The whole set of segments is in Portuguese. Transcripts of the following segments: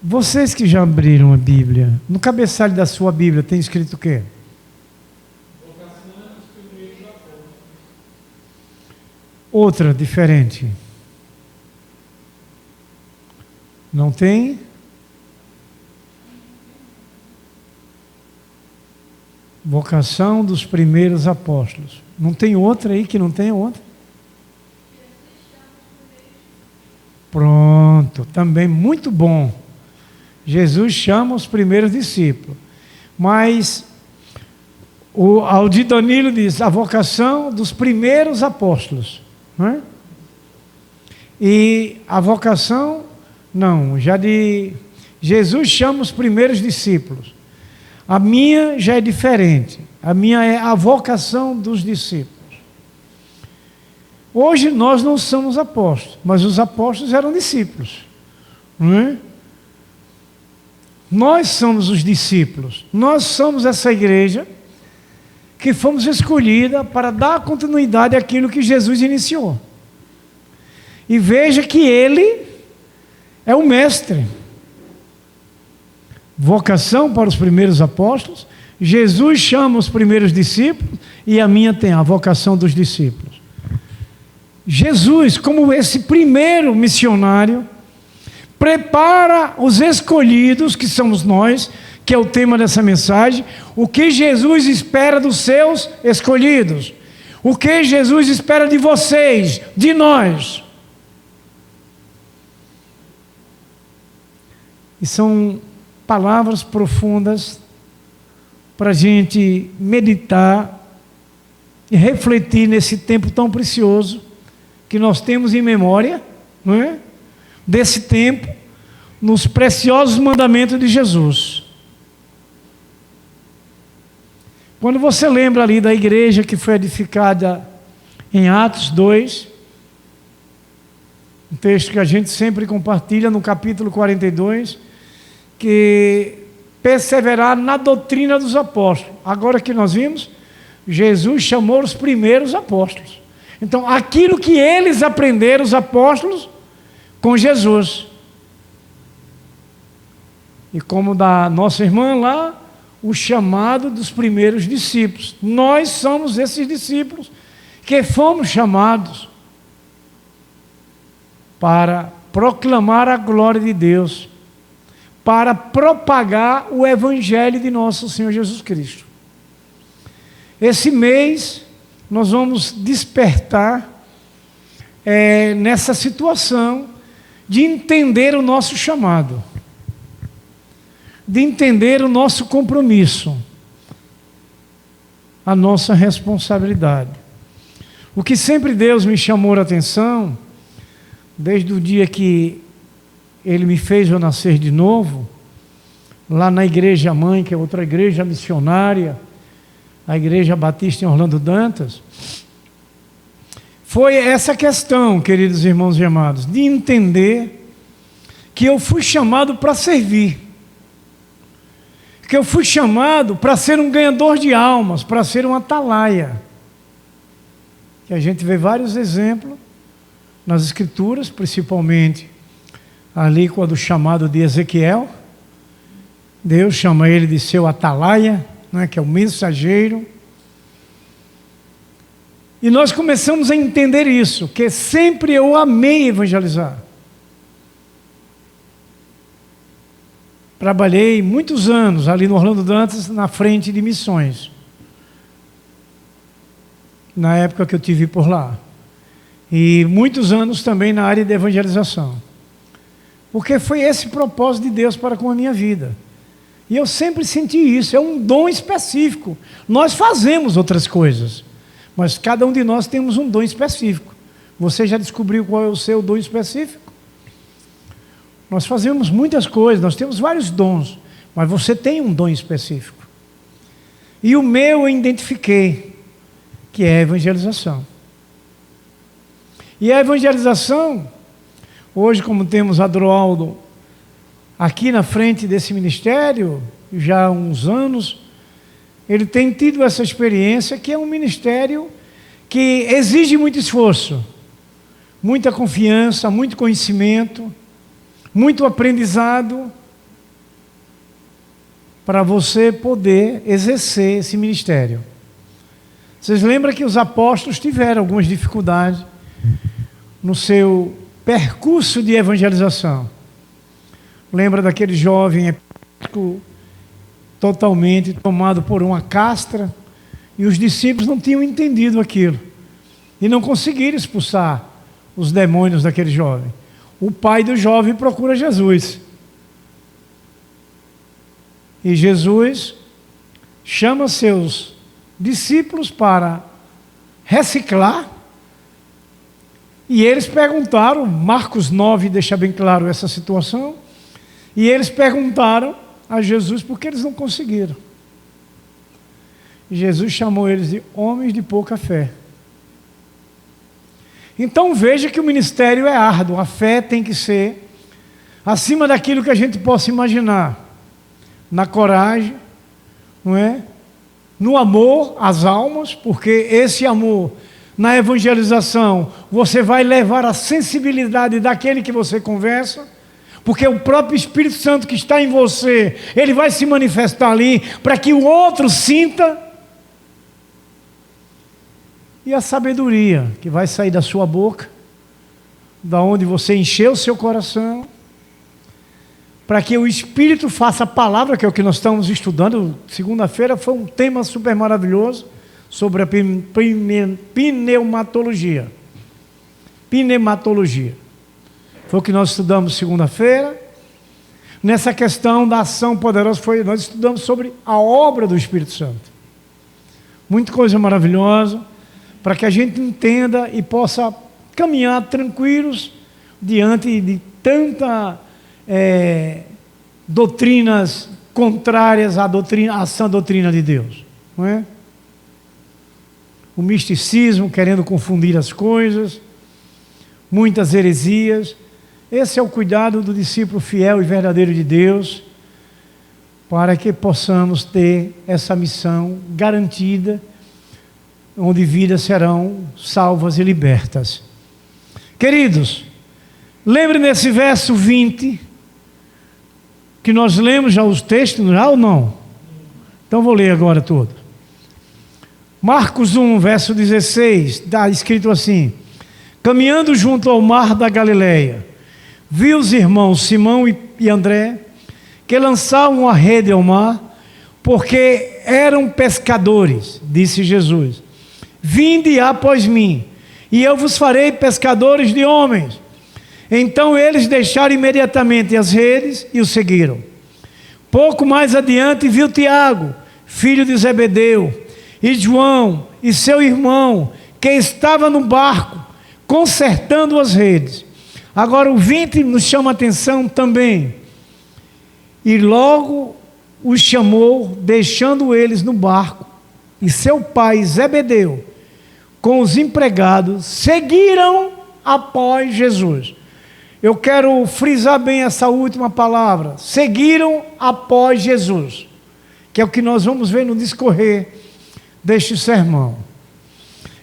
Vocês que já abriram a Bíblia, no cabeçalho da sua Bíblia tem escrito o quê? Outra diferente. Não tem? Vocação dos primeiros apóstolos. Não tem outra aí que não tenha outra? Pronto, também muito bom. Jesus chama os primeiros discípulos. Mas o Aldir Danilo diz a vocação dos primeiros apóstolos. Não é? E a vocação, não, já de Jesus chama os primeiros discípulos. A minha já é diferente. A minha é a vocação dos discípulos. Hoje nós não somos apóstolos, mas os apóstolos eram discípulos. Não é? Nós somos os discípulos. Nós somos essa igreja que fomos escolhida para dar continuidade àquilo que Jesus iniciou. E veja que Ele é o mestre. Vocação para os primeiros apóstolos, Jesus chama os primeiros discípulos e a minha tem a vocação dos discípulos. Jesus, como esse primeiro missionário, prepara os escolhidos, que somos nós, que é o tema dessa mensagem, o que Jesus espera dos seus escolhidos, o que Jesus espera de vocês, de nós. E são palavras profundas para a gente meditar e refletir nesse tempo tão precioso que nós temos em memória, não é? Desse tempo, nos preciosos mandamentos de Jesus. Quando você lembra ali da igreja que foi edificada em Atos 2, um texto que a gente sempre compartilha no capítulo 42, que perseverar na doutrina dos apóstolos. Agora que nós vimos, Jesus chamou os primeiros apóstolos. Então, aquilo que eles aprenderam, os apóstolos, com Jesus. E como da nossa irmã lá, o chamado dos primeiros discípulos. Nós somos esses discípulos que fomos chamados para proclamar a glória de Deus, para propagar o Evangelho de nosso Senhor Jesus Cristo. Esse mês nós vamos despertar nessa situação de entender o nosso chamado, de entender o nosso compromisso, a nossa responsabilidade. O que sempre Deus me chamou a atenção, desde o dia que Ele me fez eu nascer de novo, lá na Igreja Mãe, que é outra igreja missionária, a Igreja Batista em Orlando Dantas, foi essa questão, queridos irmãos e amados, de entender que eu fui chamado para servir, que eu fui chamado para ser um ganhador de almas, para ser um atalaia. Que a gente vê vários exemplos nas Escrituras, principalmente ali quando o chamado de Ezequiel, Deus chama ele de seu atalaia, né, que é o mensageiro. E nós começamos a entender isso, que sempre eu amei evangelizar. Trabalhei muitos anos ali no Orlando Dantas, na frente de missões, na época que eu estive por lá. E muitos anos também na área de evangelização. Porque foi esse propósito de Deus para com a minha vida. E eu sempre senti isso, é um dom específico. Nós fazemos outras coisas, mas cada um de nós temos um dom específico. Você já descobriu qual é o seu dom específico? Nós fazemos muitas coisas, nós temos vários dons, mas você tem um dom específico. E o meu eu identifiquei, que é a evangelização. E a evangelização, hoje como temos Adroaldo aqui na frente desse ministério, já há uns anos, ele tem tido essa experiência, que é um ministério que exige muito esforço, muita confiança, muito conhecimento, muito aprendizado, para você poder exercer esse ministério. Vocês lembram que os apóstolos tiveram algumas dificuldades no seu percurso de evangelização. Lembra daquele jovem totalmente tomado por uma castra, e os discípulos não tinham entendido aquilo e não conseguiram expulsar os demônios daquele jovem. O pai do jovem procura Jesus. E Jesus chama seus discípulos para reciclar. E eles perguntaram, Marcos 9 deixa bem claro essa situação, e eles perguntaram a Jesus por que eles não conseguiram. E Jesus chamou eles de homens de pouca fé. Então veja que o ministério é árduo, a fé tem que ser acima daquilo que a gente possa imaginar, na coragem, não é? No amor às almas, porque esse amor, na evangelização, você vai levar a sensibilidade daquele que você conversa, porque o próprio Espírito Santo que está em você, ele vai se manifestar ali, para que o outro sinta. E a sabedoria que vai sair da sua boca, da onde você encheu o seu coração, para que o Espírito faça a palavra, que é o que nós estamos estudando. Segunda-feira foi um tema super maravilhoso sobre a pneumatologia. Pneumatologia. Foi o que nós estudamos segunda-feira. Nessa questão da ação poderosa, nós estudamos sobre a obra do Espírito Santo. Muita coisa maravilhosa, para que a gente entenda e possa caminhar tranquilos diante de tanta doutrinas contrárias à sã doutrina de Deus, não é? O misticismo querendo confundir as coisas, muitas heresias. Esse é o cuidado do discípulo fiel e verdadeiro de Deus, para que possamos ter essa missão garantida, onde vidas serão salvas e libertas. Queridos, lembre nesse verso 20, que nós lemos já os textos, já ou não? Então vou ler agora todo. Marcos 1, verso 16, está escrito assim: caminhando junto ao mar da Galileia, viu os irmãos Simão e André, que lançavam a rede ao mar, porque eram pescadores. Disse Jesus: vinde após mim, e eu vos farei pescadores de homens. Então eles deixaram imediatamente as redes e o seguiram. Pouco mais adiante viu Tiago, filho de Zebedeu, e João e seu irmão, que estava no barco, consertando as redes. Agora o 20 nos chama a atenção também. E logo os chamou, deixando eles no barco, e seu pai Zebedeu, com os empregados, seguiram após Jesus. Eu quero frisar bem essa última palavra: seguiram após Jesus, que é o que nós vamos ver no discorrer deste sermão.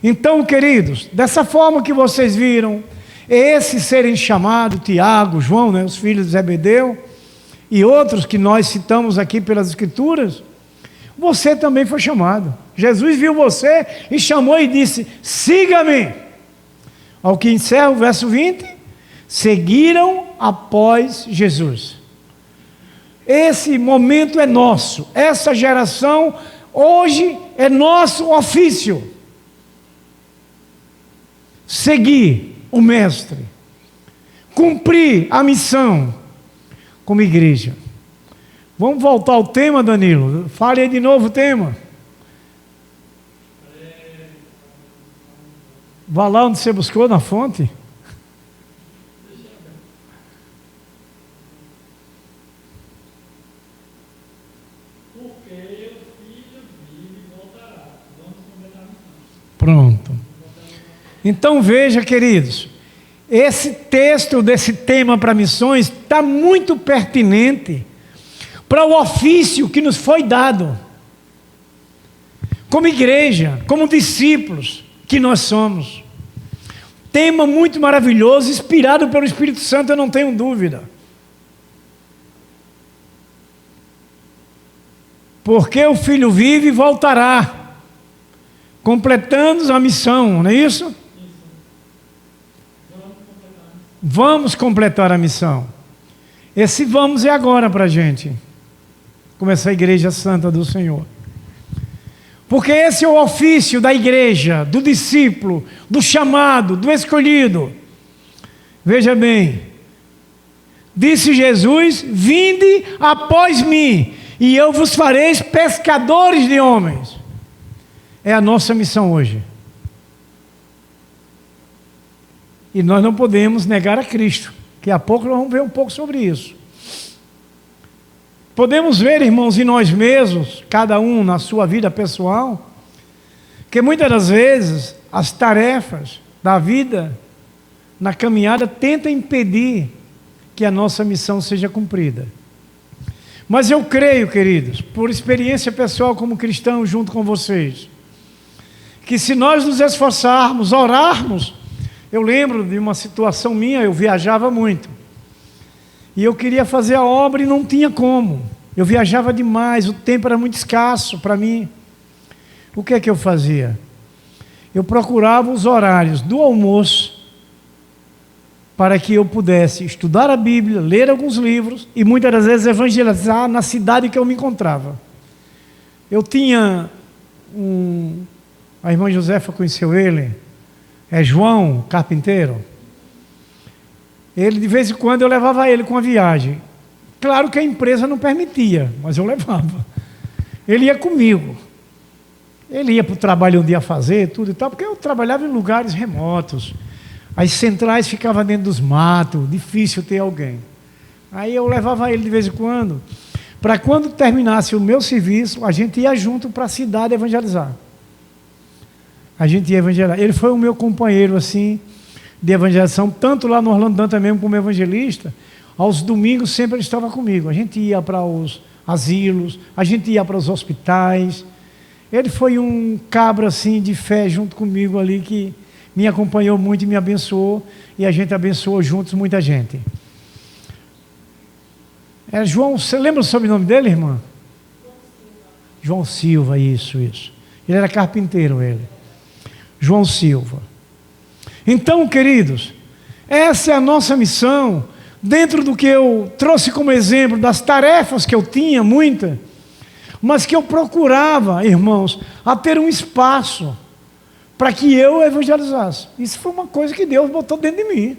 Então, queridos, dessa forma que vocês viram, esses serem chamados, Tiago, João, né, os filhos de Zebedeu, e outros que nós citamos aqui pelas Escrituras, você também foi chamado. Jesus viu você e chamou e disse: siga-me. Ao que encerra o verso 20, seguiram após Jesus. Esse momento é nosso, essa geração hoje é nosso ofício. Seguir o Mestre, cumprir a missão como igreja. Vamos voltar ao tema, Danilo. Fale aí de novo o tema. Vá lá onde você buscou, na fonte. Pronto. Então veja, queridos, esse texto desse tema para missões está muito pertinente para o ofício que nos foi dado, como igreja, como discípulos que nós somos. Tema muito maravilhoso, inspirado pelo Espírito Santo, eu não tenho dúvida. porque o Filho vive e voltará, completando a missão, não é isso? Vamos completar a missão. Esse vamos é agora para a gente, como essa igreja santa do Senhor. Porque esse é o ofício da igreja, do discípulo, do chamado, do escolhido. Veja bem, disse Jesus: vinde após mim, e eu vos farei pescadores de homens. É a nossa missão hoje. E nós não podemos negar a Cristo, que a pouco nós vamos ver um pouco sobre isso. Podemos ver, irmãos, em nós mesmos, cada um na sua vida pessoal, que muitas das vezes as tarefas da vida, na caminhada, tentam impedir que a nossa missão seja cumprida. Mas eu creio, queridos, por experiência pessoal como cristão junto com vocês, que se nós nos esforçarmos, orarmos. Eu lembro de uma situação minha, eu viajava muito. E eu queria fazer a obra e não tinha como. Eu viajava demais, o tempo era muito escasso para mim. O que é que eu fazia? Eu procurava os horários do almoço para que eu pudesse estudar a Bíblia, ler alguns livros e muitas das vezes evangelizar na cidade que eu me encontrava. Eu tinha a irmã Josefa conheceu ele, é João, carpinteiro. Ele, de vez em quando, eu levava ele com a viagem. Claro que a empresa não permitia, mas eu levava. Ele ia comigo. Ele ia para o trabalho onde ia fazer, tudo e tal, porque eu trabalhava em lugares remotos. As centrais ficavam dentro dos matos, difícil ter alguém. Aí eu levava ele de vez em quando, para quando terminasse o meu serviço, a gente ia junto para a cidade evangelizar. A gente ia evangelizar. Ele foi o meu companheiro, assim, de evangelização, tanto lá no Orlando Dantas mesmo como evangelista. Aos domingos sempre ele estava comigo. A gente ia para os asilos, a gente ia para os hospitais. Ele foi um cabra, assim, de fé junto comigo ali, que me acompanhou muito e me abençoou, e a gente abençoou juntos muita gente. João, você lembra o sobrenome dele, irmã? João Silva, isso. Ele era carpinteiro, ele. João Silva. Então, queridos, essa é a nossa missão, dentro do que eu trouxe como exemplo, das tarefas que eu tinha, muita, mas que eu procurava, irmãos, a ter um espaço para que eu evangelizasse. Isso foi uma coisa que Deus botou dentro de mim.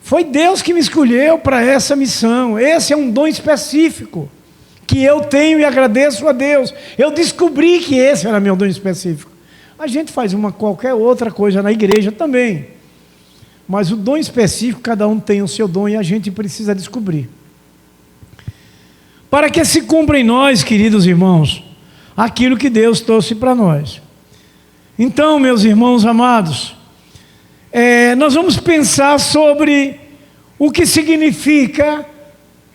Foi Deus que me escolheu para essa missão. Esse é um dom específico que eu tenho e agradeço a Deus. Eu descobri que esse era meu dom específico. A gente faz qualquer outra coisa na igreja também. Mas o dom específico, cada um tem o seu dom e a gente precisa descobrir. Para que se cumpra em nós, queridos irmãos, aquilo que Deus trouxe para nós. Então, meus irmãos amados, nós vamos pensar sobre o que significa,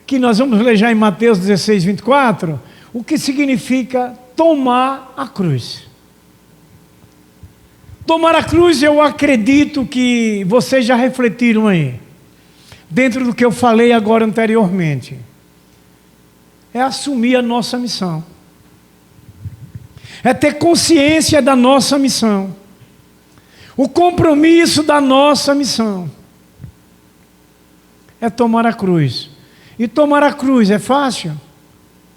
que nós vamos ler já em Mateus 16, 24, o que significa tomar a cruz. Tomar a cruz, eu acredito que vocês já refletiram aí, dentro do que eu falei agora anteriormente. É assumir a nossa missão. É ter consciência da nossa missão. O compromisso da nossa missão. É tomar a cruz. E tomar a cruz é fácil?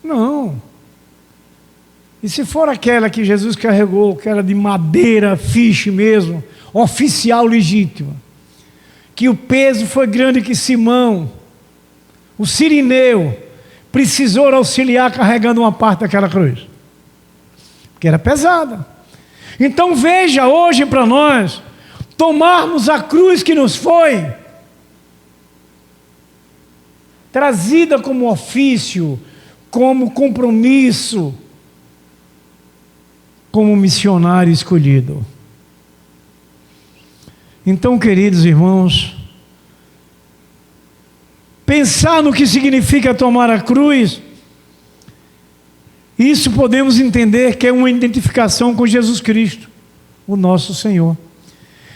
Não. E se for aquela que Jesus carregou, que era de madeira, fiche mesmo, oficial legítima, que o peso foi grande que Simão, o sirineu, precisou auxiliar carregando uma parte daquela cruz, porque era pesada. Então veja hoje para nós, tomarmos a cruz que nos foi trazida como ofício, como compromisso, como missionário escolhido. Então, queridos irmãos, pensar no que significa tomar a cruz, isso podemos entender que é uma identificação com Jesus Cristo, o nosso Senhor.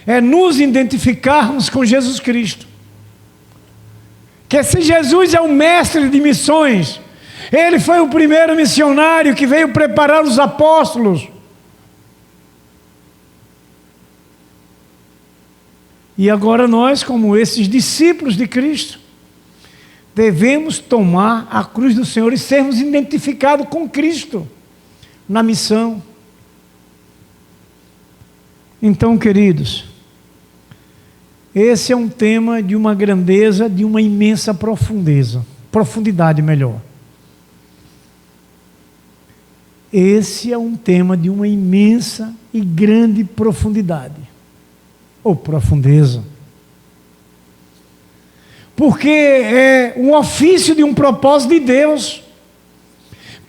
É nos identificarmos com Jesus Cristo. Que se Jesus é o mestre de missões, Ele foi o primeiro missionário que veio preparar os apóstolos. E agora nós, como esses discípulos de Cristo, devemos tomar a cruz do Senhor e sermos identificados com Cristo na missão. Então, queridos, esse é um tema de uma grandeza, de uma imensa profundidade melhor. Esse é um tema de uma imensa e grande profundidade, ou profundeza. Porque é um ofício de um propósito de Deus.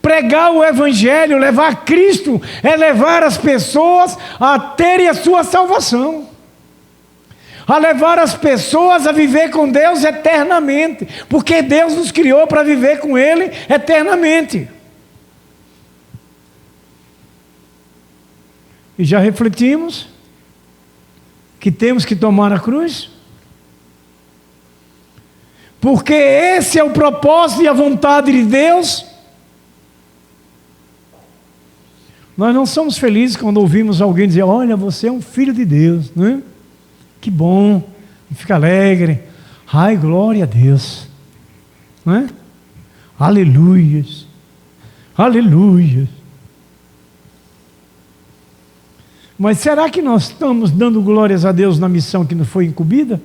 Pregar o Evangelho, levar Cristo, é levar as pessoas a terem a sua salvação. A levar as pessoas a viver com Deus eternamente. Porque Deus nos criou para viver com Ele eternamente. E já refletimos que temos que tomar a cruz? Porque esse é o propósito e a vontade de Deus. Nós não somos felizes quando ouvimos alguém dizer: olha, você é um filho de Deus, não é? Que bom, fica alegre. Ai, glória a Deus, não é? Aleluias, aleluias. Mas será que nós estamos dando glórias a Deus na missão que nos foi incumbida?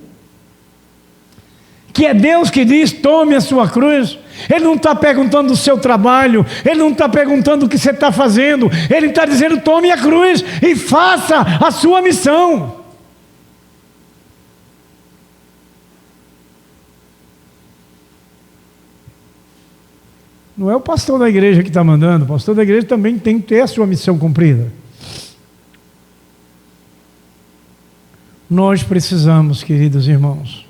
Que é Deus que diz: tome a sua cruz. Ele não está perguntando do seu trabalho, Ele não está perguntando o que você está fazendo, Ele está dizendo: tome a cruz e faça a sua missão. Não é o pastor da igreja que está mandando, o pastor da igreja também tem que ter a sua missão cumprida. Nós precisamos, queridos irmãos,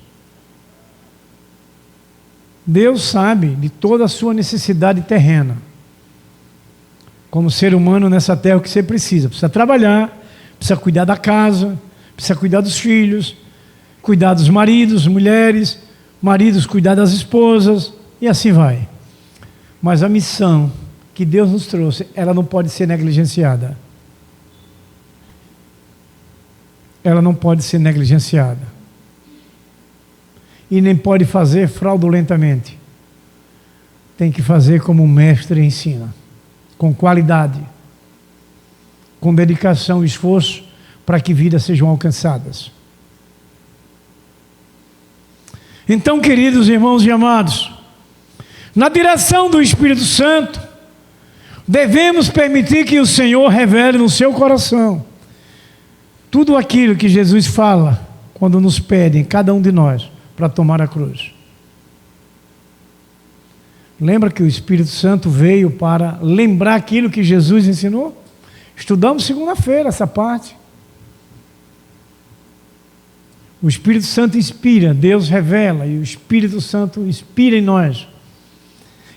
Deus sabe de toda a sua necessidade terrena. Como ser humano nessa terra, o que você precisa? Precisa trabalhar, precisa cuidar da casa, precisa cuidar dos filhos, cuidar dos maridos, mulheres, maridos cuidar das esposas, e assim vai. Mas a missão que Deus nos trouxe, ela não pode ser negligenciada. Ela não pode ser negligenciada. E nem pode fazer fraudulentamente. Tem que fazer como o mestre ensina, com qualidade, com dedicação e esforço, para que vidas sejam alcançadas. Então, queridos irmãos e amados, na direção do Espírito Santo, devemos permitir que o Senhor revele no seu coração tudo aquilo que Jesus fala quando nos pedem, cada um de nós, para tomar a cruz. Lembra que o Espírito Santo veio para lembrar aquilo que Jesus ensinou? Estudamos segunda-feira essa parte. O Espírito Santo inspira, Deus revela, e o Espírito Santo inspira em nós.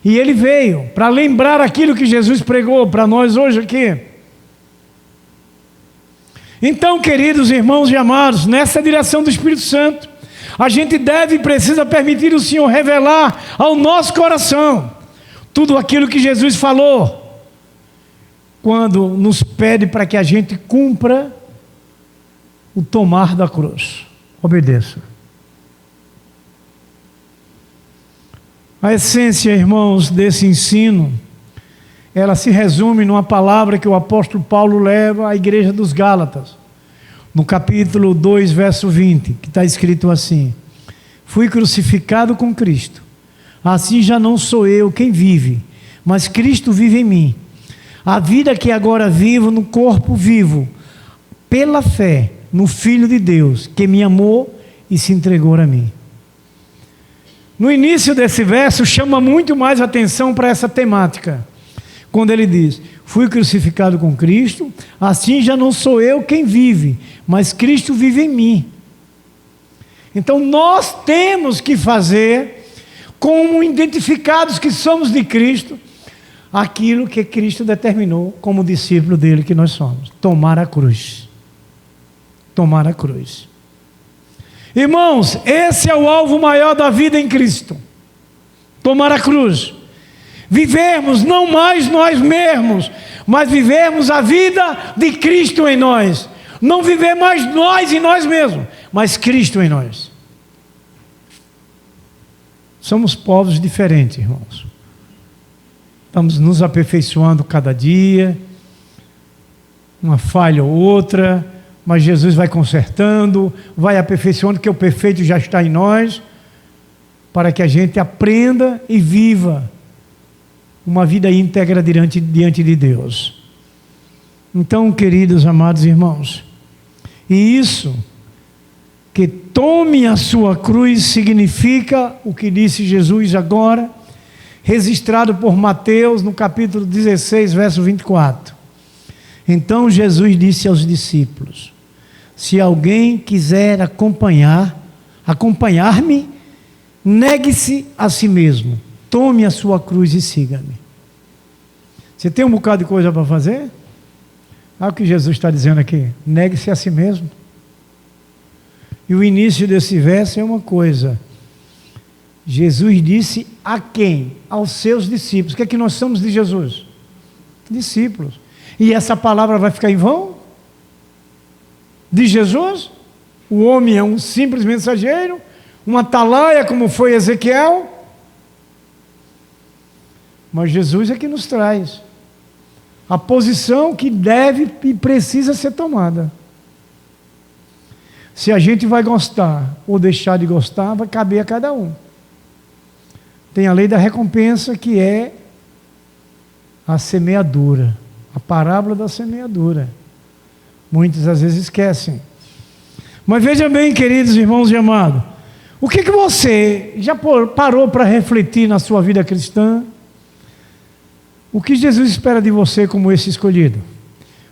E ele veio para lembrar aquilo que Jesus pregou para nós hoje aqui. Então, queridos irmãos e amados, nessa direção do Espírito Santo, a gente deve e precisa permitir o Senhor revelar ao nosso coração tudo aquilo que Jesus falou, quando nos pede para que a gente cumpra o tomar da cruz. Obedeça. A essência, irmãos, desse ensino, ela se resume numa palavra que o apóstolo Paulo leva à igreja dos Gálatas, no capítulo 2, verso 20, que está escrito assim: fui crucificado com Cristo, assim já não sou eu quem vive, mas Cristo vive em mim. A vida que agora vivo no corpo vivo, pela fé no Filho de Deus, que me amou e se entregou a mim. No início desse verso, chama muito mais atenção para essa temática, quando ele diz: fui crucificado com Cristo, assim já não sou eu quem vive, mas Cristo vive em mim. Então nós temos que fazer, como identificados que somos de Cristo, aquilo que Cristo determinou como discípulo dele que nós somos: tomar a cruz. Tomar a cruz. Irmãos, esse é o alvo maior da vida em Cristo: tomar a cruz. vivermos não mais nós mesmos, mas vivermos a vida de Cristo em nós. Não viver mais nós em nós mesmos, mas Cristo em nós. Somos povos diferentes, irmãos. Estamos nos aperfeiçoando cada dia, uma falha ou outra, mas Jesus vai consertando, vai aperfeiçoando, porque o perfeito já está em nós, para que a gente aprenda e viva uma vida íntegra diante de Deus. Então, queridos, amados irmãos, e isso, que tome a sua cruz, significa o que disse Jesus agora, registrado por Mateus no capítulo 16, verso 24. Então Jesus disse aos discípulos: se alguém quiser acompanhar-me, negue-se a si mesmo, tome a sua cruz e siga-me. Você tem um bocado de coisa para fazer? Olha o que Jesus está dizendo aqui: negue-se a si mesmo. E o início desse verso é uma coisa. Jesus disse a quem? Aos seus discípulos. O que é que nós somos de Jesus? Discípulos. E essa palavra vai ficar em vão? De Jesus? O homem é um simples mensageiro? Uma atalaia como foi Ezequiel? Mas Jesus é que nos traz a posição que deve e precisa ser tomada. Se a gente vai gostar ou deixar de gostar, vai caber a cada um. Tem a lei da recompensa, que é a semeadura, a parábola da semeadura. Muitos às vezes esquecem. Mas veja bem, queridos irmãos e amados, o que você já parou para refletir na sua vida cristã? O que Jesus espera de você como esse escolhido?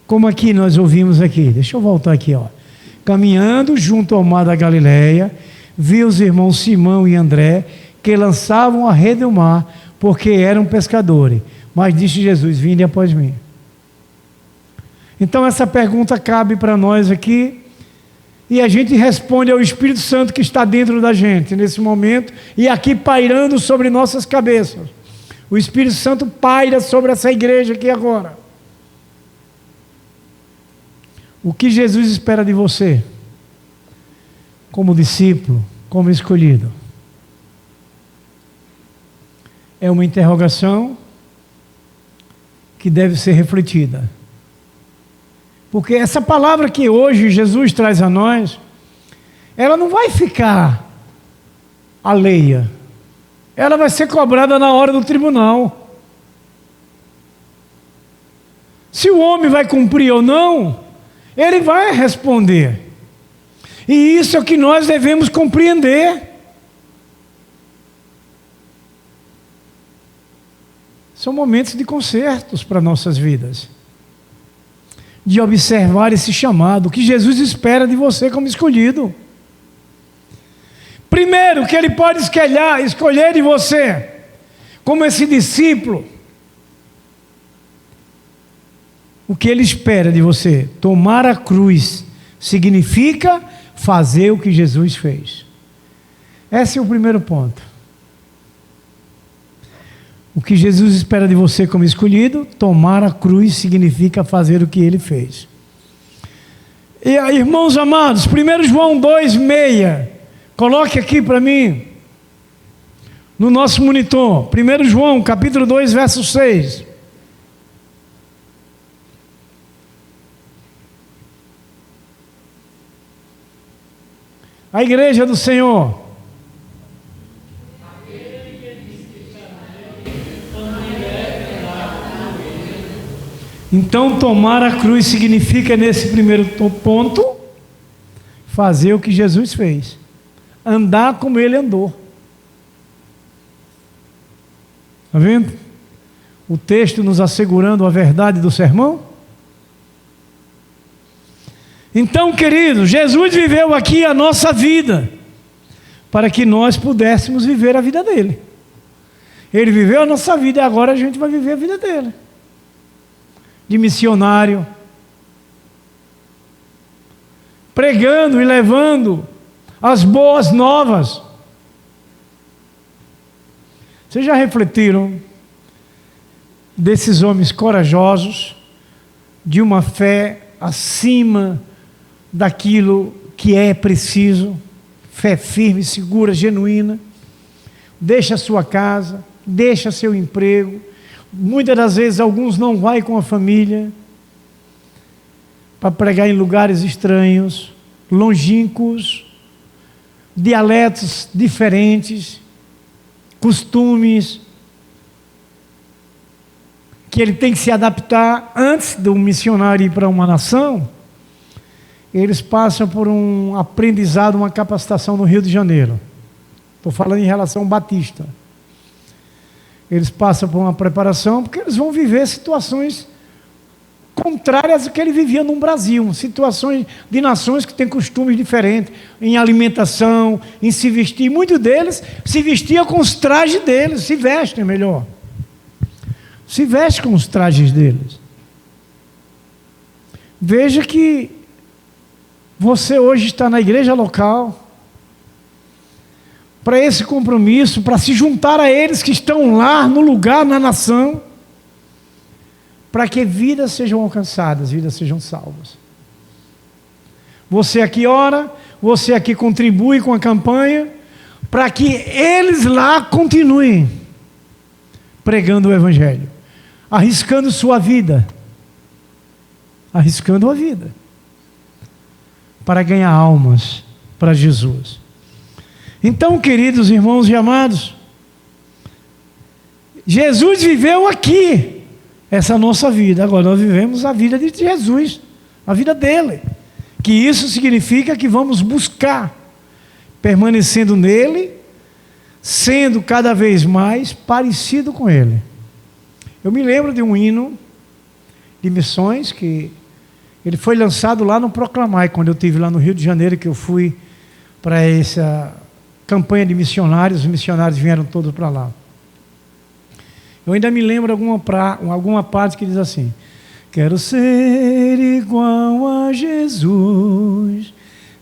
Como aqui nós ouvimos aqui. Deixa eu voltar aqui, ó. Caminhando junto ao mar da Galileia, viu os irmãos Simão e André, que lançavam a rede ao mar, porque eram pescadores. Mas disse Jesus: vinde após mim. Então essa pergunta cabe para nós aqui, e a gente responde ao Espírito Santo que está dentro da gente, nesse momento, e aqui pairando sobre nossas cabeças. O Espírito Santo paira sobre essa igreja aqui agora. O que Jesus espera de você, como discípulo, como escolhido? É uma interrogação que deve ser refletida. Porque essa palavra que hoje Jesus traz a nós, ela não vai ficar alheia. Ela vai ser cobrada na hora do tribunal. Se o homem vai cumprir ou não, ele vai responder. E isso é o que nós devemos compreender. São momentos de concertos para nossas vidas. De observar esse chamado, o que Jesus espera de você como escolhido. Primeiro, que Ele pode escolher de você, como esse discípulo, o que Ele espera de você. Tomar a cruz significa fazer o que Jesus fez. Esse é o primeiro ponto. O que Jesus espera de você como escolhido, tomar a cruz significa fazer o que Ele fez. E irmãos amados, 1 João 2,6, coloque aqui para mim, no nosso monitor, 1 João capítulo 2, verso 6. A igreja do Senhor. Então, tomar a cruz significa, nesse primeiro ponto, fazer o que Jesus fez. Andar como Ele andou. Está vendo? O texto nos assegurando a verdade do sermão. Então, queridos, Jesus viveu aqui a nossa vida, para que nós pudéssemos viver a vida dele. Ele viveu a nossa vida e agora a gente vai viver a vida dele. De missionário, pregando e levando as boas novas. Vocês já refletiram desses homens corajosos, de uma fé acima daquilo que é preciso, fé firme, segura, genuína. Deixa a sua casa, deixa seu emprego. Muitas das vezes alguns não vão com a família para pregar em lugares estranhos, longínquos, dialetos diferentes, costumes que ele tem que se adaptar antes do missionário ir para uma nação. Eles passam por um aprendizado, uma capacitação no Rio de Janeiro. Estou falando em relação ao Batista. Eles passam por uma preparação porque eles vão viver situações contrárias ao que ele vivia no Brasil, situações de nações que têm costumes diferentes, em alimentação, em se vestir. Muitos deles se vestiam com os trajes deles, se vestem melhor. Se vestem com os trajes deles. Veja que você hoje está na igreja local para esse compromisso, para se juntar a eles que estão lá no lugar, na nação, para que vidas sejam alcançadas, vidas sejam salvas. Você aqui ora, você aqui contribui com a campanha, para que eles lá continuem pregando o Evangelho, arriscando sua vida, arriscando a vida, para ganhar almas para Jesus. Então, queridos irmãos e amados, Jesus viveu aqui essa nossa vida. Agora nós vivemos a vida de Jesus, a vida dele. Que isso significa que vamos buscar, permanecendo nele, sendo cada vez mais parecido com ele. Eu me lembro de um hino de missões que ele foi lançado lá no Proclamai, quando eu estive lá no Rio de Janeiro, que eu fui para essa campanha de missionários. Os missionários vieram todos para lá. Eu ainda me lembro alguma parte que diz assim: quero ser igual a Jesus,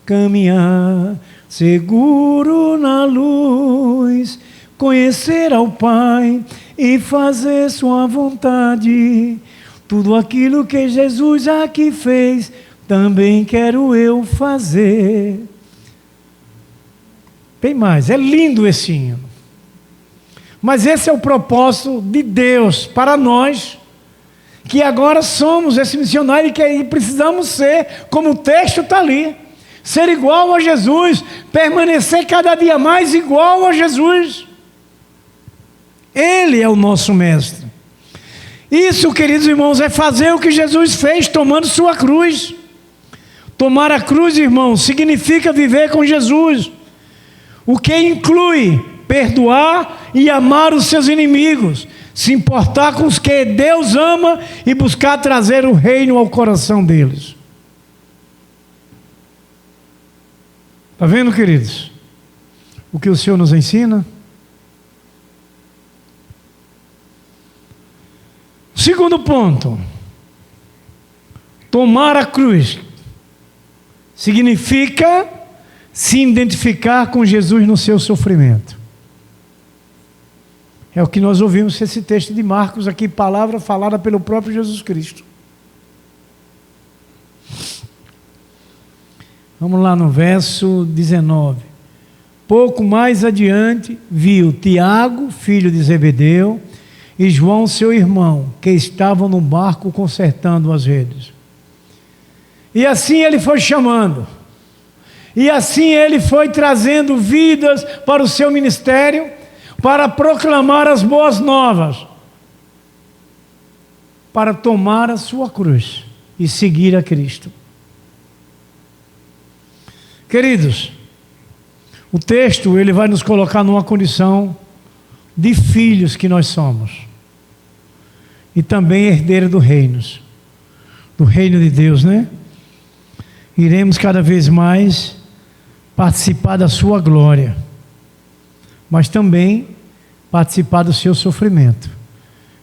caminhar seguro na luz, conhecer ao Pai e fazer sua vontade. Tudo aquilo que Jesus aqui fez, também quero eu fazer. Tem mais, é lindo esse hino. Mas esse é o propósito de Deus para nós, que agora somos esse missionário e que precisamos ser, como o texto está ali, ser igual a Jesus, permanecer cada dia mais igual a Jesus. Ele é o nosso mestre. Isso, queridos irmãos, é fazer o que Jesus fez, tomando sua cruz. Tomar a cruz, irmãos, significa viver com Jesus, o que inclui perdoar e amar os seus inimigos, se importar com os que Deus ama e buscar trazer o reino ao coração deles. Está vendo, queridos, o que o Senhor nos ensina? Segundo ponto, tomar a cruz significa se identificar com Jesus no seu sofrimento. É o que nós ouvimos esse texto de Marcos aqui, palavra falada pelo próprio Jesus Cristo. Vamos lá no verso 19. Pouco mais adiante, viu Tiago, filho de Zebedeu, e João, seu irmão, que estavam no barco consertando as redes. E assim ele foi chamando. E assim ele foi trazendo vidas para o seu ministério, para proclamar as boas novas, para tomar a sua cruz e seguir a Cristo. Queridos, o texto ele vai nos colocar numa condição de filhos que nós somos, e também herdeiros do reino de Deus, né? Iremos cada vez mais participar da sua glória, mas também participar do seu sofrimento.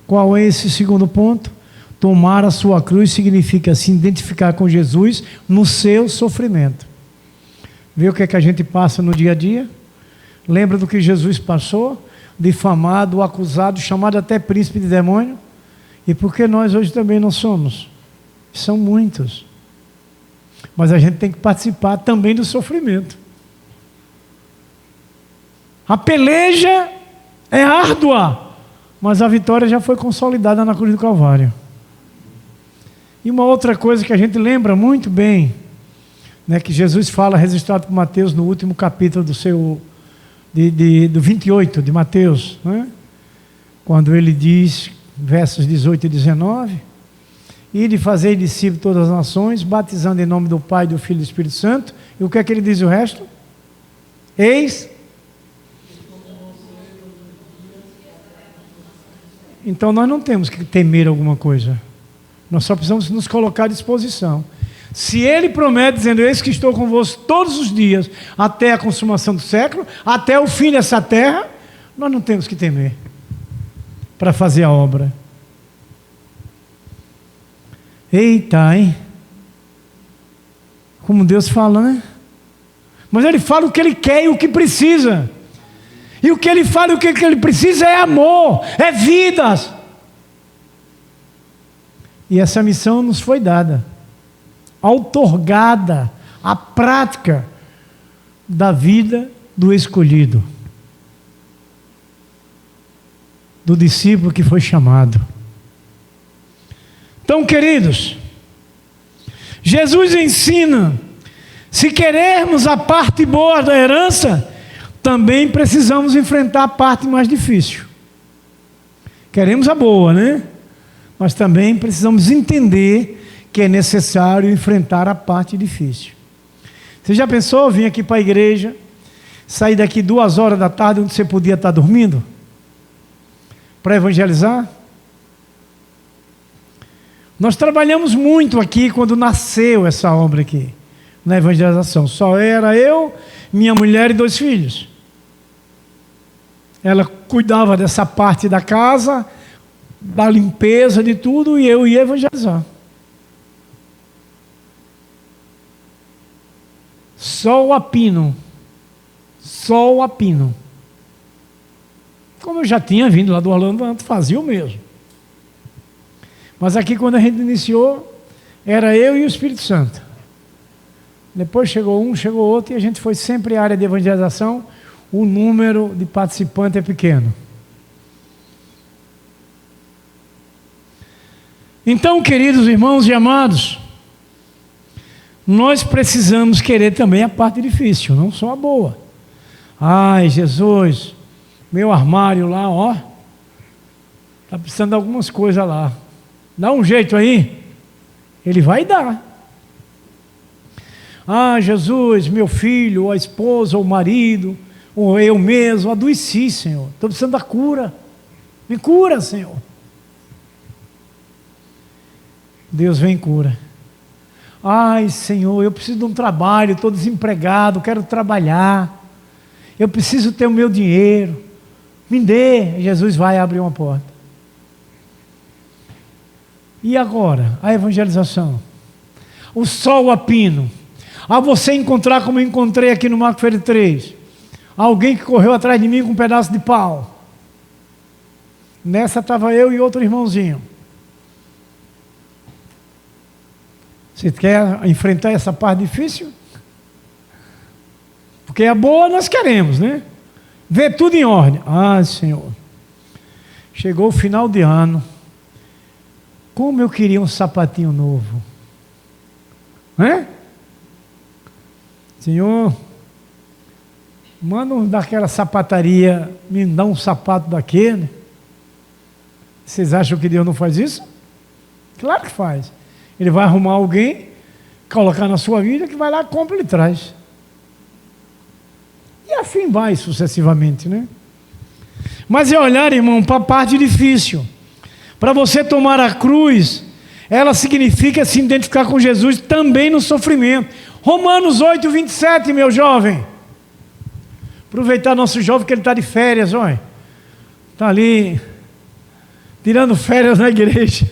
Qual é esse segundo ponto? Tomar a sua cruz significa se identificar com Jesus no seu sofrimento. Vê o que é que a gente passa no dia a dia? Lembra do que Jesus passou? Difamado, acusado, chamado até príncipe de demônio? E por que nós hoje também não somos? São muitos. Mas a gente tem que participar também do sofrimento. A peleja é árdua, mas a vitória já foi consolidada na cruz do Calvário. E uma outra coisa que a gente lembra muito bem, né, que Jesus fala, registrado por Mateus no último capítulo do 28 de Mateus, né, quando ele diz, versos 18 e 19, e de fazer discípulos de todas as nações, batizando em nome do Pai, do Filho e do Espírito Santo. E o que é que ele diz o resto? Eis. Então nós não temos que temer alguma coisa. Nós só precisamos nos colocar à disposição. Se ele promete, dizendo, eis que estou convosco todos os dias, até a consumação do século, até o fim dessa terra, nós não temos que temer para fazer a obra. Eita, hein? Como Deus fala, né? Mas ele fala o que ele quer e o que precisa. E o que ele fala e o que ele precisa é amor, é vidas. E essa missão nos foi dada, outorgada, a prática da vida do escolhido, do discípulo que foi chamado. Então, queridos, Jesus ensina, se querermos a parte boa da herança, também precisamos enfrentar a parte mais difícil. Queremos a boa, né? Mas também precisamos entender que é necessário enfrentar a parte difícil. Você já pensou vir aqui para a igreja, sair daqui 2 horas da tarde, onde você podia estar dormindo, para evangelizar? Nós trabalhamos muito aqui quando nasceu essa obra aqui, na evangelização. Só era eu, minha mulher e 2 filhos. Ela cuidava dessa parte da casa, da limpeza de tudo, e eu ia evangelizar. Só o apino. Só o apino. Como eu já tinha vindo lá do Orlando, fazia o mesmo. Mas aqui quando a gente iniciou, era eu e o Espírito Santo. Depois chegou um, chegou outro, e a gente foi sempre à área de evangelização. O número de participantes é pequeno. Então, queridos irmãos e amados, nós precisamos querer também a parte difícil, não só a boa. Ai, Jesus, meu armário lá, ó, está precisando de algumas coisas lá. Dá um jeito aí. Ele vai dar. Ah, Jesus, meu filho, ou a esposa, ou o marido, ou eu mesmo, adoeci, Senhor. Estou precisando da cura. Me cura, Senhor. Deus vem e cura. Ai, Senhor, eu preciso de um trabalho, estou desempregado, quero trabalhar. Eu preciso ter o meu dinheiro. Me dê. Jesus vai abrir uma porta. E agora, a evangelização? O sol a pino. A você encontrar como eu encontrei aqui no Marco Feira 3. Alguém que correu atrás de mim com um pedaço de pau. Nessa estava eu e outro irmãozinho. Você quer enfrentar essa parte difícil? Porque a boa nós queremos, né? Ver tudo em ordem. Ah, Senhor. Chegou o final de ano. Como eu queria um sapatinho novo. Né? Senhor, manda daquela sapataria, me dá um sapato daquele. Vocês acham que Deus não faz isso? Claro que faz. Ele vai arrumar alguém, colocar na sua vida, que vai lá, compra e lhe traz. E assim vai sucessivamente, né? Mas é olhar, irmão, para a parte difícil. Para você tomar a cruz, ela significa se identificar com Jesus também no sofrimento. Romanos 8, 27, meu jovem. Aproveitar nosso jovem que ele está de férias, olha. Está ali, tirando férias na igreja.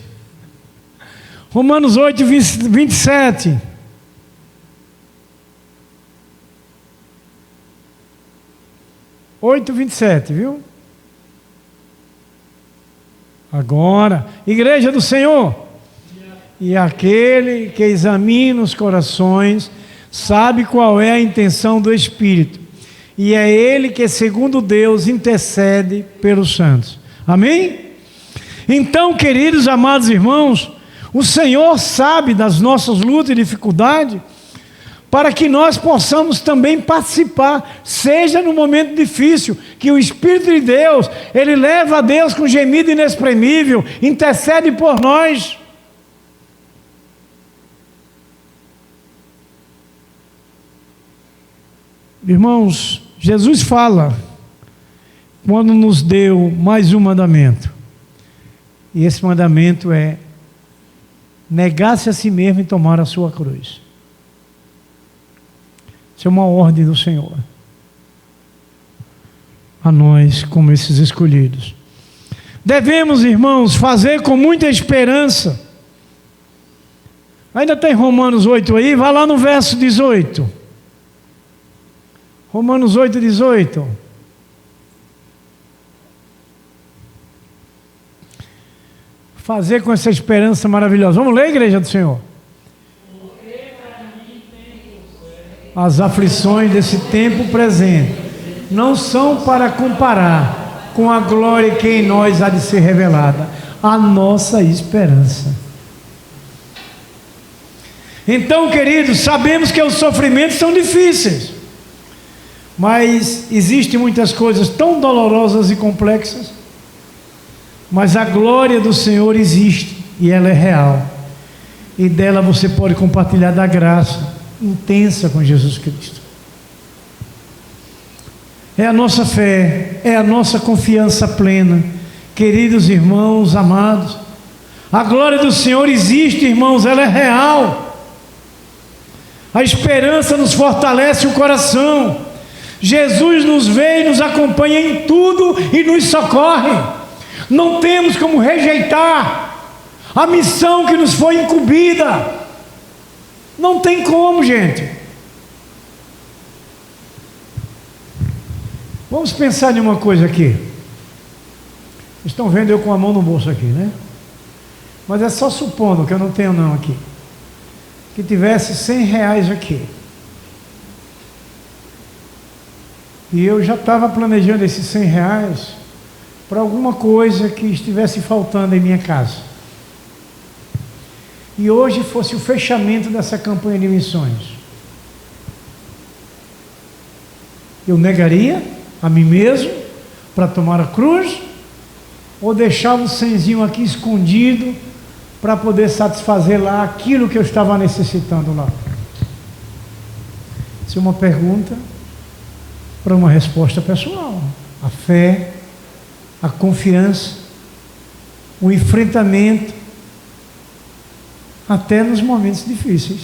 Romanos 8, 27. Oito, 27, viu? Agora, igreja do Senhor. E aquele que examina os corações sabe qual é a intenção do Espírito. E é Ele que, segundo Deus, intercede pelos santos. Amém? Então, queridos amados irmãos, o Senhor sabe das nossas lutas e dificuldades, para que nós possamos também participar, seja no momento difícil, que o Espírito de Deus, Ele leva a Deus com gemido inexprimível, intercede por nós. Irmãos, Jesus fala, quando nos deu mais um mandamento, e esse mandamento é negar-se a si mesmo e tomar a sua cruz. Isso é uma ordem do Senhor a nós, como esses escolhidos. Devemos, irmãos, fazer com muita esperança. Ainda tem Romanos 8 aí, vai lá no verso 18. Romanos 8, 18. Fazer com essa esperança maravilhosa. Vamos ler, igreja do Senhor? As aflições desse tempo presente não são para comparar com a glória que em nós há de ser revelada, a nossa esperança. Então, queridos, sabemos que os sofrimentos são difíceis, mas existem muitas coisas tão dolorosas e complexas, mas a glória do Senhor existe e ela é real, e dela você pode compartilhar da graça intensa com Jesus Cristo. É a nossa fé, é a nossa confiança plena, queridos irmãos amados. A glória do Senhor existe, irmãos, ela é real. A esperança nos fortalece o coração. Jesus nos vê e nos acompanha em tudo e nos socorre. Não temos como rejeitar a missão que nos foi incumbida. Não tem como, gente. Vamos pensar em uma coisa aqui. Vocês estão vendo eu com a mão no bolso aqui, né? Mas é só supondo, que eu não tenho não aqui, que tivesse R$100 aqui. E eu já estava planejando esses R$100 para alguma coisa que estivesse faltando em minha casa. E hoje fosse o fechamento dessa campanha de missões. Eu negaria a mim mesmo para tomar a cruz, ou deixava o cenzinho aqui escondido para poder satisfazer lá aquilo que eu estava necessitando lá? Isso é uma pergunta para uma resposta pessoal. A fé, a confiança, o enfrentamento, até nos momentos difíceis.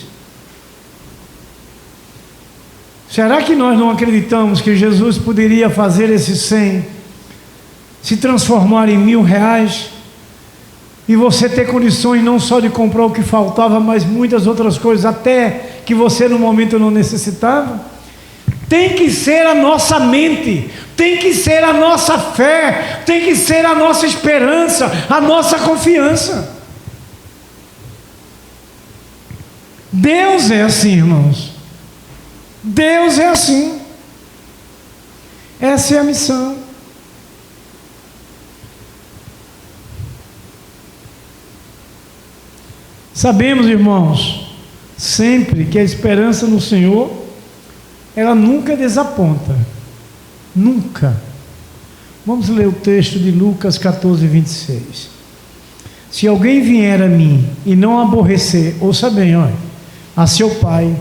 Será que nós não acreditamos que Jesus poderia fazer esse 100 se transformar em R$1.000 e você ter condições não só de comprar o que faltava, mas muitas outras coisas, até que você no momento não necessitava? Tem que ser a nossa mente, tem que ser a nossa fé, tem que ser a nossa esperança, a nossa confiança. Deus é assim, irmãos. Deus é assim. Essa é a missão. Sabemos, irmãos, sempre que a esperança no Senhor, ela nunca desaponta. Nunca. Vamos ler o texto de Lucas 14, 26. Se alguém vier a mim e não aborrecer, ouça bem, olha, a seu pai,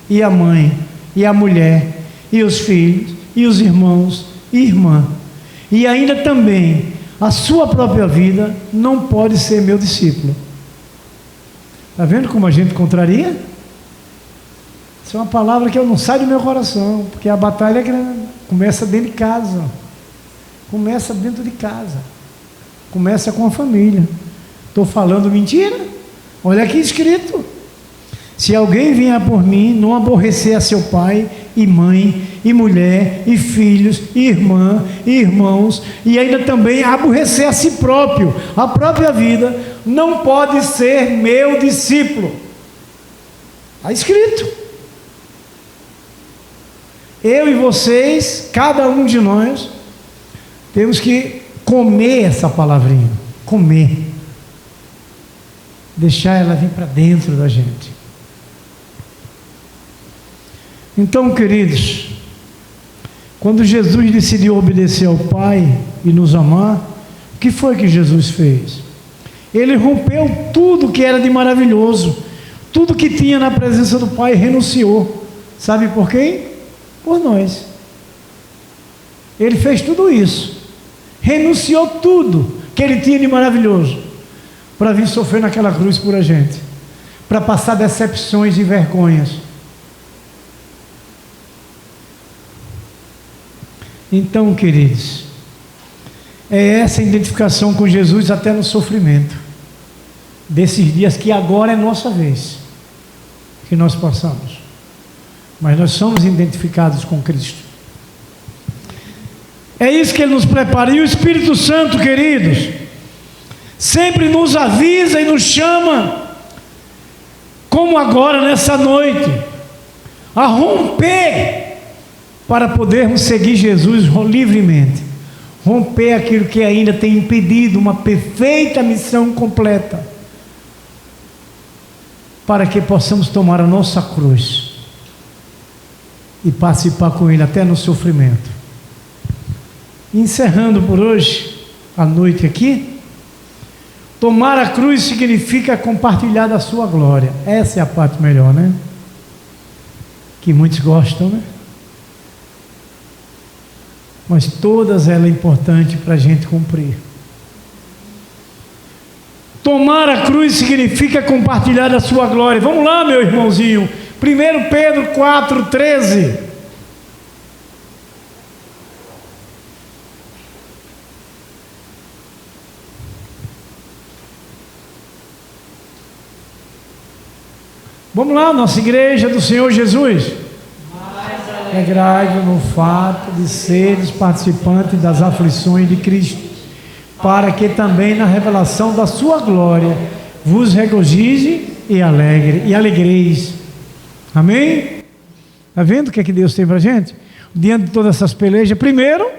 e a mãe, e a mulher, e os filhos, e os irmãos, e irmã, e ainda também a sua própria vida, não pode ser meu discípulo. Está vendo como a gente contraria? Isso é uma palavra que eu não sai do meu coração, porque a batalha é grande. Começa dentro de casa. Começa dentro de casa. Começa com a família. Estou falando mentira? Olha aqui escrito. Se alguém vier por mim, não aborrecer a seu pai, e mãe, e mulher, e filhos, e irmã, e irmãos, e ainda também aborrecer a si próprio, a própria vida, não pode ser meu discípulo. Está escrito. Eu e vocês, cada um de nós, temos que comer essa palavrinha, comer, deixar ela vir para dentro da gente. Então, queridos, quando Jesus decidiu obedecer ao Pai e nos amar, o que foi que Jesus fez? Ele rompeu tudo que era de maravilhoso, tudo que tinha na presença do Pai, renunciou. Sabe por quem? Por nós. Ele fez tudo isso, renunciou tudo que ele tinha de maravilhoso, para vir sofrer naquela cruz por a gente, para passar decepções e vergonhas. Então, queridos, é essa identificação com Jesus até no sofrimento desses dias que agora é nossa vez, que nós passamos, mas nós somos identificados com Cristo. É isso que Ele nos prepara. E o Espírito Santo, queridos, sempre nos avisa e nos chama, como agora nessa noite, a romper para podermos seguir Jesus livremente, romper aquilo que ainda tem impedido uma perfeita missão completa, para que possamos tomar a nossa cruz e participar com Ele até no sofrimento. Encerrando por hoje a noite aqui, tomar a cruz significa compartilhar da sua glória. Essa é a parte melhor, né? Que muitos gostam, né? Mas todas elas é importante para a gente cumprir. Tomar a cruz significa compartilhar da sua glória. Vamos lá, meu irmãozinho. 1 Pedro 4,13. Vamos lá, nossa igreja do Senhor Jesus. Regrai-vos no fato de seres participantes das aflições de Cristo, para que também na revelação da sua glória vos regozije e alegreis. Amém? Está vendo o que é que Deus tem para a gente? Diante de todas essas pelejas, primeiro,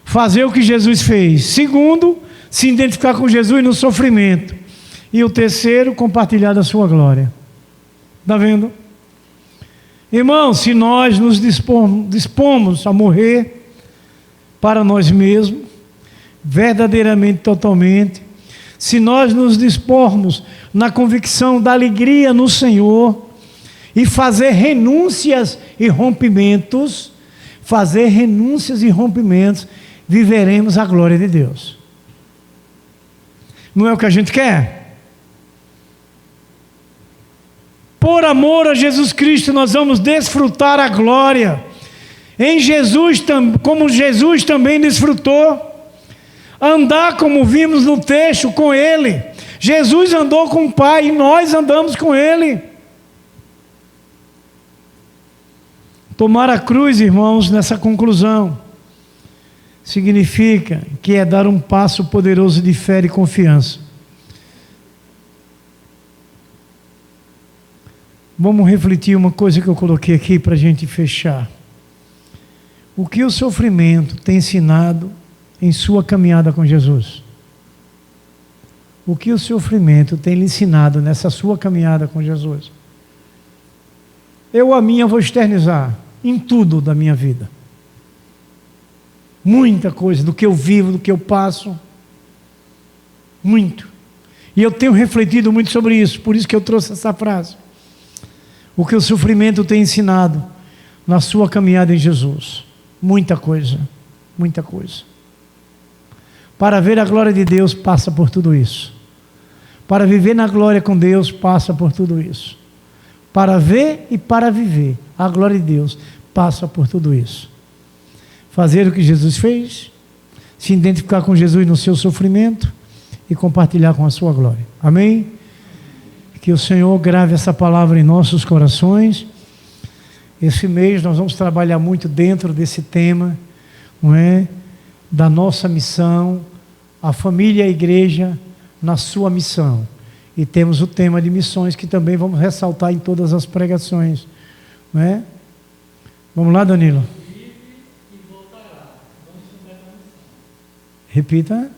fazer o que Jesus fez. Segundo, se identificar com Jesus no sofrimento. E o terceiro, compartilhar da sua glória. Está vendo? Irmãos, se nós nos dispomos a morrer para nós mesmos, verdadeiramente, totalmente, se nós nos dispormos na convicção da alegria no Senhor e fazer renúncias e rompimentos, viveremos a glória de Deus. Não é o que a gente quer? Por amor a Jesus Cristo, nós vamos desfrutar a glória. Em Jesus, como Jesus também desfrutou. Andar como vimos no texto com Ele. Jesus andou com o Pai e nós andamos com Ele. Tomar a cruz, irmãos, nessa conclusão, significa que é dar um passo poderoso de fé e confiança. Vamos refletir uma coisa que eu coloquei aqui para a gente fechar. O que o sofrimento tem ensinado em sua caminhada com Jesus? O que o sofrimento tem lhe ensinado nessa sua caminhada com Jesus? Eu a minha vou externizar em tudo da minha vida. Muita coisa do que eu vivo, do que eu passo. Muito. E eu tenho refletido muito sobre isso, por isso que eu trouxe essa frase. O que o sofrimento tem ensinado na sua caminhada em Jesus. Muita coisa, muita coisa. Para ver a glória de Deus, passa por tudo isso. Para viver na glória com Deus, passa por tudo isso. Para ver e para viver a glória de Deus, passa por tudo isso. Fazer o que Jesus fez, se identificar com Jesus no seu sofrimento e compartilhar com a sua glória. Amém? Que o Senhor grave essa palavra em nossos corações Esse mês nós vamos trabalhar muito dentro desse tema, não é? Da nossa missão, a família e a igreja na sua missão. E temos o tema de missões que também vamos ressaltar em todas as pregações, não é? Vamos lá, Danilo. Repita.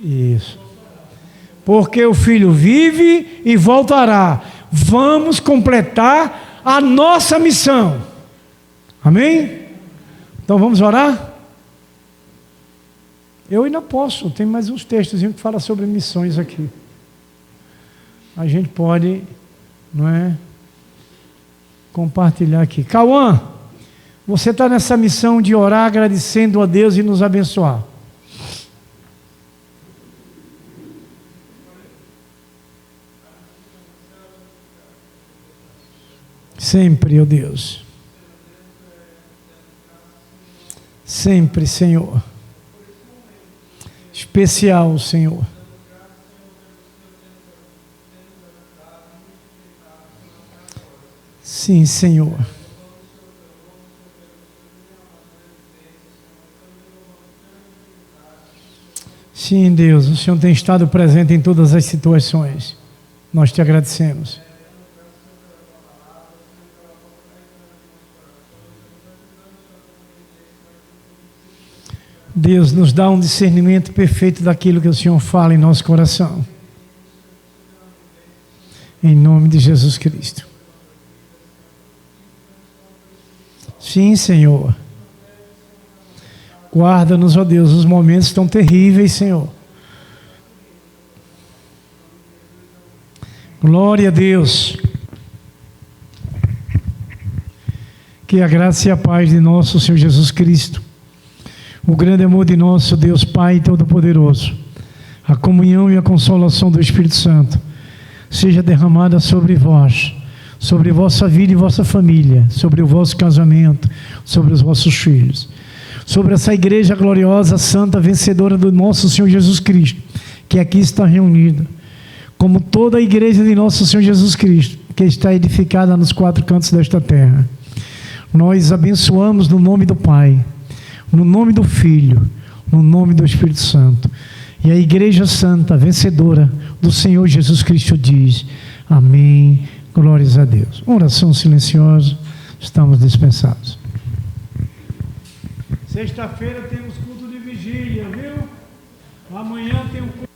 Isso. Porque o Filho vive e voltará. Vamos completar a nossa missão. Amém? Então vamos orar? Eu ainda posso, tem mais uns textos que falam sobre missões aqui. A gente pode, não é, compartilhar aqui. Cauã, você está nessa missão de orar agradecendo a Deus e nos abençoar. Sempre, ó Deus. Sempre, Senhor. Especial, Senhor. Sim, Senhor. Sim, Deus, o Senhor tem estado presente em todas as situações. Nós te agradecemos. Deus nos dá um discernimento perfeito daquilo que o Senhor fala em nosso coração. Em nome de Jesus Cristo. Sim, Senhor. Guarda-nos, ó Deus, os momentos tão terríveis, Senhor. Glória a Deus. Que a graça e a paz de nosso Senhor Jesus Cristo, o grande amor de nosso Deus Pai Todo-Poderoso, a comunhão e a consolação do Espírito Santo, seja derramada sobre vós, sobre vossa vida e vossa família, sobre o vosso casamento, sobre os vossos filhos, sobre essa igreja gloriosa, santa, vencedora do nosso Senhor Jesus Cristo, que aqui está reunida, como toda a igreja de nosso Senhor Jesus Cristo, que está edificada nos quatro cantos desta terra. Nós abençoamos no nome do Pai, no nome do Filho, no nome do Espírito Santo. E a igreja santa, vencedora do Senhor Jesus Cristo diz: amém, glórias a Deus. Uma oração silenciosa, estamos dispensados. Sexta-feira temos culto de vigília, viu? Amanhã tem um culto.